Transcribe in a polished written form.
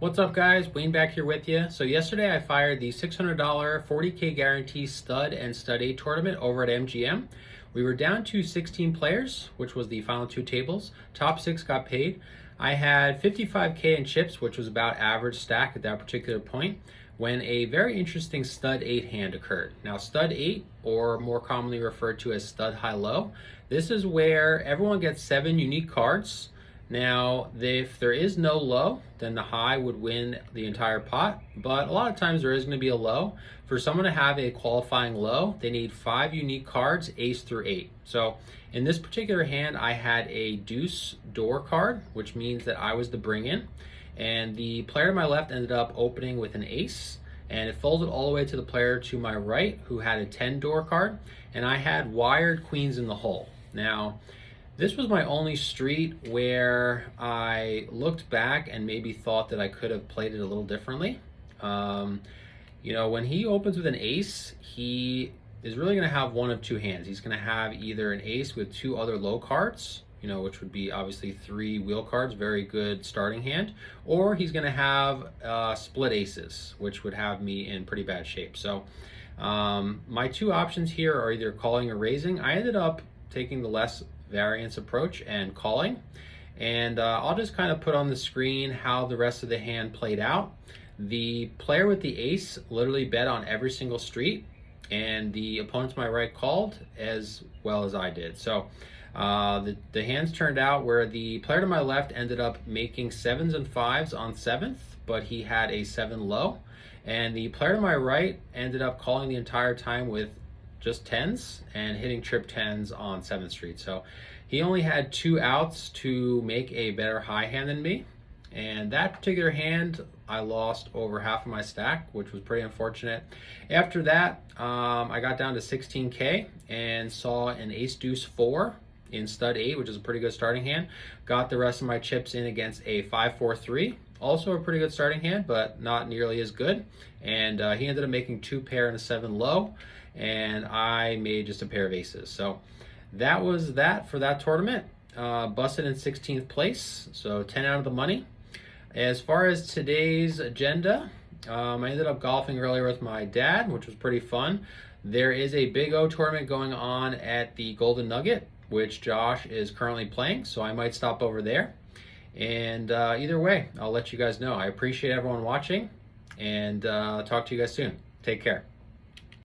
What's up, guys? Wayne back here with you. So yesterday I fired the $600 40K guarantee stud and stud 8 tournament over at MGM. We were down to 16 players, which was the final two tables. Top 6 got paid. I had 55K in chips, which was about average stack at that particular point, when a very interesting stud 8 hand occurred. Now stud 8, or more commonly referred to as stud high-low, this is where everyone gets 7 unique cards. Now, if there is no low, then the high would win the entire pot, but a lot of times there is going to be a low. For someone to have a qualifying low, they need 5 unique cards, ace through 8. So in this particular hand, I had a deuce door card, which means that I was the bring in, and the player to my left ended up opening with an ace, and it folded all the way to the player to my right, who had a 10 door card, and I had wired queens in the hole. Now, this was my only street where I looked back and maybe thought that I could have played it a little differently. When he opens with an ace, he is really going to have one of two hands. He's going to have either an ace with 2 other low cards, which would be obviously 3 wheel cards, very good starting hand, or he's going to have split aces, which would have me in pretty bad shape. So my 2 options here are either calling or raising. I ended up taking the less variance approach and calling, and I'll just kind of put on the screen how the rest of the hand played out. The player with the ace literally bet on every single street, and the opponent to my right called as well as I did. So the hands turned out where the player to my left ended up making 7s and 5s on 7th, but he had a 7 low, and the player to my right ended up calling the entire time with just 10s and hitting trip 10s on 7th Street. So he only had 2 outs to make a better high hand than me. And that particular hand, I lost over half of my stack, which was pretty unfortunate. After that, I got down to 16K and saw an ace deuce 4 in stud 8, which is a pretty good starting hand. Got the rest of my chips in against a 5-4-3. Also a pretty good starting hand, but not nearly as good. And he ended up making 2 pair and a 7 low, and I made just a pair of aces. So that was that for that tournament. Busted in 16th place, so 10 out of the money. As far as today's agenda, I ended up golfing earlier with my dad, which was pretty fun. There is a Big O tournament going on at the Golden Nugget, which Josh is currently playing, so I might stop over there. And either way, I'll let you guys know. I appreciate everyone watching, and talk to you guys soon. Take care.